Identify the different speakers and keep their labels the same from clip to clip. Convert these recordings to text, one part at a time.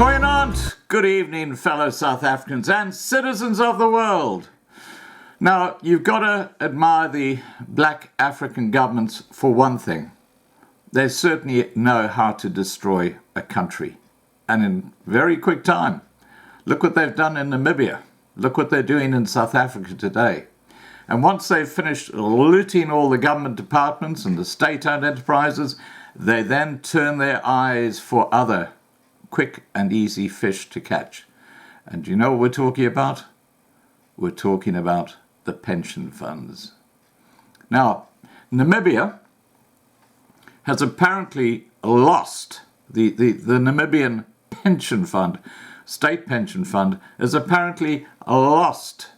Speaker 1: Goeienaand, good evening, fellow South Africans and citizens of the world. Now, you've got to admire the black African governments for one thing. They certainly know how to destroy a country, and in very quick time. Look what they've done in Namibia. Look what they're doing in South Africa today. And once they've finished looting all the government departments and the state-owned enterprises, they then turn their eyes for other quick and easy fish to catch. And do you know what we're talking about? We're talking about the pension funds. Now, Namibia has apparently lost the Namibian pension fund, state pension fund, has apparently lost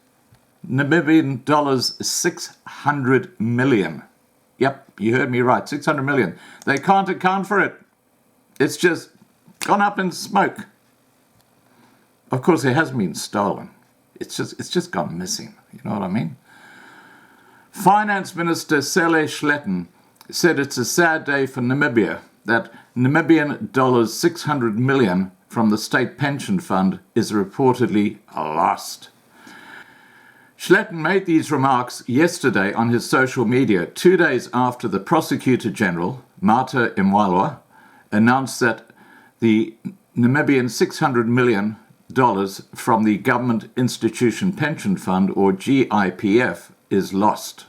Speaker 1: Namibian dollars 600 million. Yep, you heard me right, 600 million. They can't account for it. It's just gone up in smoke. Of course, it hasn't been stolen. It's just gone missing. You know what I mean? Finance Minister Cele Schletten said it's a sad day for Namibia that Namibian dollars 600 million from the state pension fund is reportedly lost. Schletten made these remarks yesterday on his social media, 2 days after the Prosecutor General, Martha Imwalwa, announced that the Namibian $600 million from the Government Institution Pension Fund, or GIPF, is lost.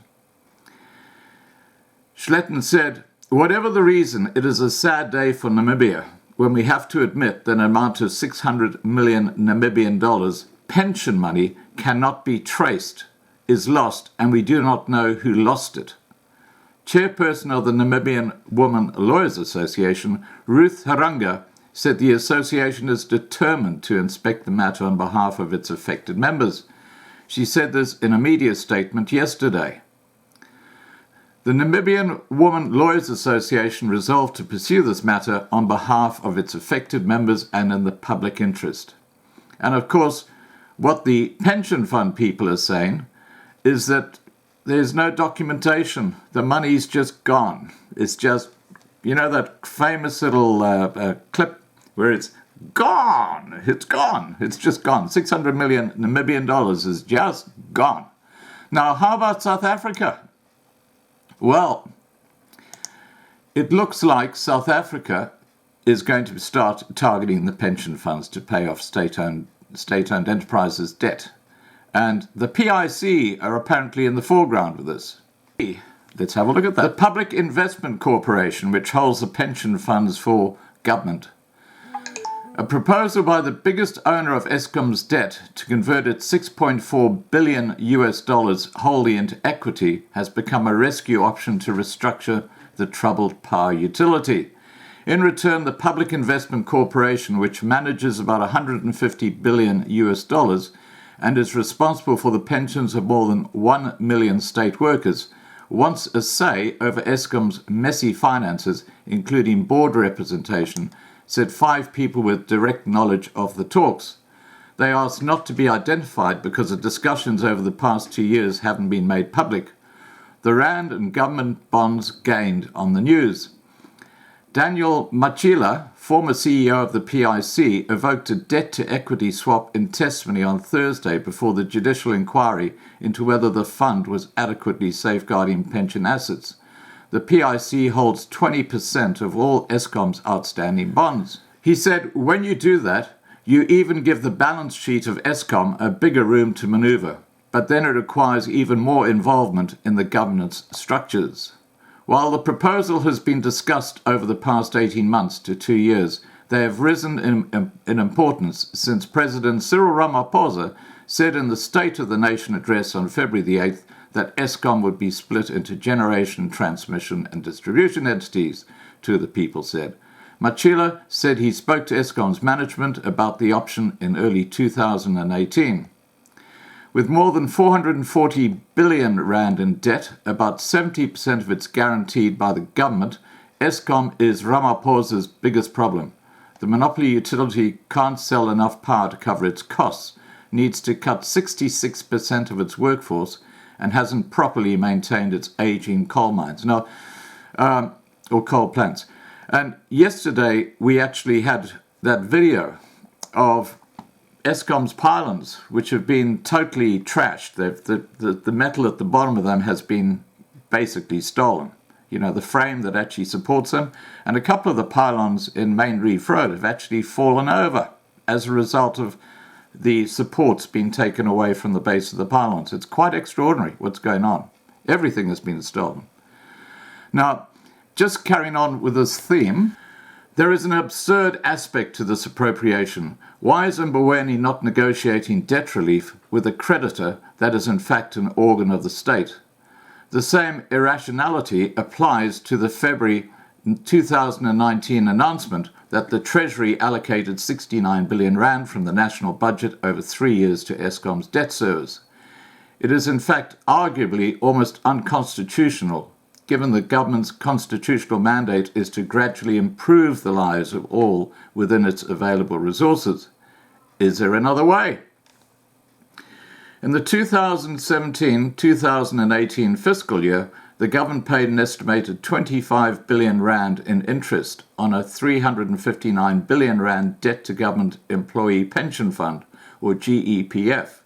Speaker 1: Schletten said, "Whatever the reason, it is a sad day for Namibia when we have to admit that an amount of 600 million Namibian dollars pension money cannot be traced, is lost, and we do not know who lost it." Chairperson of the Namibian Women Lawyers Association, Ruth Haranga, said the association is determined to inspect the matter on behalf of its affected members. She said this in a media statement yesterday. The Namibian Women Lawyers Association resolved to pursue this matter on behalf of its affected members and in the public interest. And of course, what the pension fund people are saying is that there's no documentation. The money's just gone. It's just, you know, that famous little clip where it's gone. It's gone. It's just gone. 600 million Namibian dollars is just gone. Now, how about South Africa? Well, it looks like South Africa is going to start targeting the pension funds to pay off state-owned enterprises' debt. And the PIC are apparently in the foreground with this. Let's have a look at that. The Public Investment Corporation, which holds the pension funds for government. A proposal by the biggest owner of Eskom's debt to convert its $6.4 billion wholly into equity has become a rescue option to restructure the troubled power utility. In return, the Public Investment Corporation, which manages about $150 billion and is responsible for the pensions of more than 1 million state workers, wants a say over Eskom's messy finances, including board representation, said 5 people with direct knowledge of the talks. They asked not to be identified because the discussions over the past 2 years haven't been made public. The Rand and government bonds gained on the news. Daniel Machila, former CEO of the PIC, evoked a debt-to-equity swap in testimony on Thursday before the judicial inquiry into whether the fund was adequately safeguarding pension assets. The PIC holds 20% of all Eskom's outstanding bonds. He said, "When you do that, you even give the balance sheet of Eskom a bigger room to maneuver, but then it requires even more involvement in the governance structures." While the proposal has been discussed over the past 18 months to 2 years, they have risen in importance since President Cyril Ramaphosa said in the State of the Nation address on February the 8th that Eskom would be split into generation, transmission and distribution entities, Two of the People said. Machila said he spoke to Eskom's management about the option in early 2018. With more than 440 billion rand in debt, about 70% of it's guaranteed by the government, Eskom is Ramaphosa's biggest problem. The monopoly utility can't sell enough power to cover its costs, needs to cut 66% of its workforce, and hasn't properly maintained its aging coal mines. Or coal plants. And yesterday we actually had that video of Eskom's pylons, which have been totally trashed. The metal at the bottom of them has been basically stolen. You know, the frame that actually supports them. And a couple of the pylons in Main Reef Road have actually fallen over as a result of the supports being taken away from the base of the pylons. It's quite extraordinary what's going on. Everything has been stolen. Now, just carrying on with this theme, there is an absurd aspect to this appropriation. Why is Mboweni not negotiating debt relief with a creditor that is in fact an organ of the state? The same irrationality applies to the February 2019 announcement that the Treasury allocated 69 billion rand from the national budget over 3 years to Eskom's debt service. It is in fact arguably almost unconstitutional, given the government's constitutional mandate is to gradually improve the lives of all within its available resources. Is there another way? In the 2017-2018 fiscal year, the government paid an estimated 25 billion rand in interest on a 359 billion rand debt-to-government employee pension fund, or GEPF.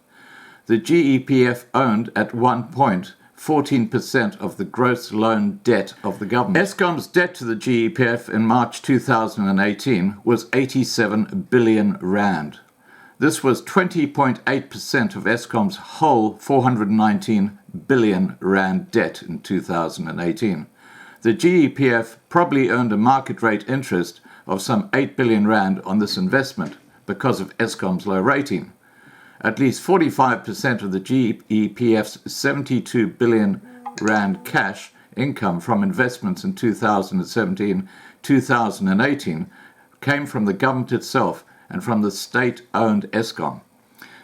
Speaker 1: The GEPF owned at one point 14% of the gross loan debt of the government. Eskom's debt to the GEPF in March 2018 was 87 billion rand. This was 20.8% of Eskom's whole 419 billion rand debt in 2018. The GEPF probably earned a market rate interest of some 8 billion rand on this investment because of Eskom's low rating. At least 45% of the GEPF's 72 billion rand cash income from investments in 2017-2018 came from the government itself and from the state-owned Eskom.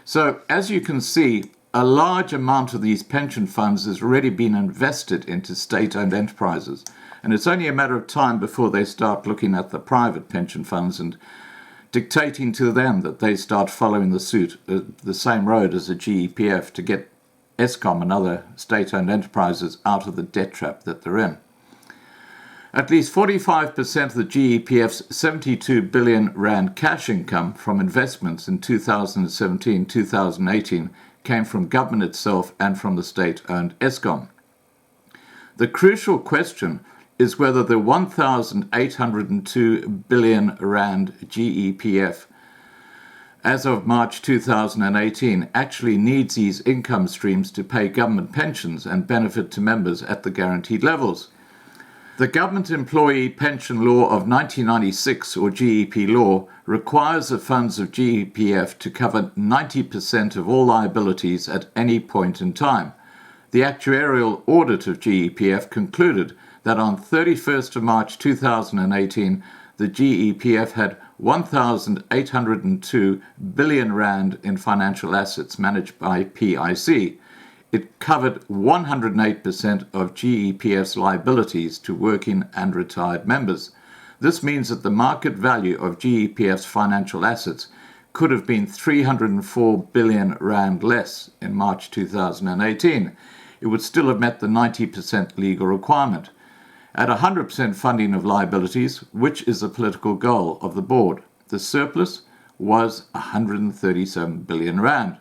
Speaker 1: So, as you can see, a large amount of these pension funds has already been invested into state-owned enterprises, and it's only a matter of time before they start looking at the private pension funds and dictating to them that they start following the suit, the same road as the GEPF, to get Eskom and other state-owned enterprises out of the debt trap that they're in. At least 45% of the GEPF's 72 billion rand cash income from investments in 2017-2018 came from government itself and from the state-owned Eskom. The crucial question is whether the 1,802 billion rand GEPF as of March 2018 actually needs these income streams to pay government pensions and benefit to members at the guaranteed levels. The Government Employee Pension Law of 1996, or GEP law, requires the funds of GEPF to cover 90% of all liabilities at any point in time. The actuarial audit of GEPF concluded that on 31st of March 2018, the GEPF had 1,802 billion rand in financial assets managed by PIC. It covered 108% of GEPF's liabilities to working and retired members. This means that the market value of GEPF's financial assets could have been 304 billion rand less in March 2018. It would still have met the 90% legal requirement. At 100% funding of liabilities, which is the political goal of the board, the surplus was 137 billion rand.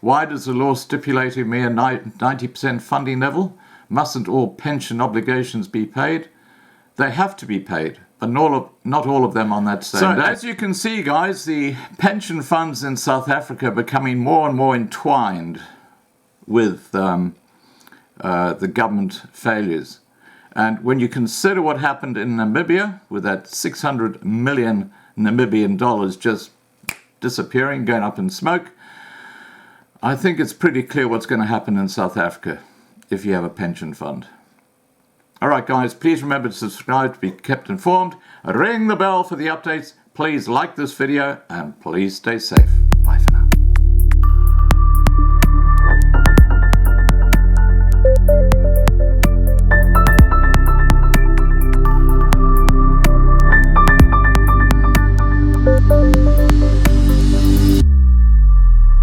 Speaker 1: Why does the law stipulate a mere 90% funding level? Mustn't all pension obligations be paid? They have to be paid, but not all of them on that same day. So, as you can see, guys, the pension funds in South Africa are becoming more and more entwined with the government failures. And when you consider what happened in Namibia, with that 600 million Namibian dollars just disappearing, going up in smoke, I think it's pretty clear what's going to happen in South Africa if you have a pension fund. All right, guys, please remember to subscribe to be kept informed. Ring the bell for the updates. Please like this video and please stay safe.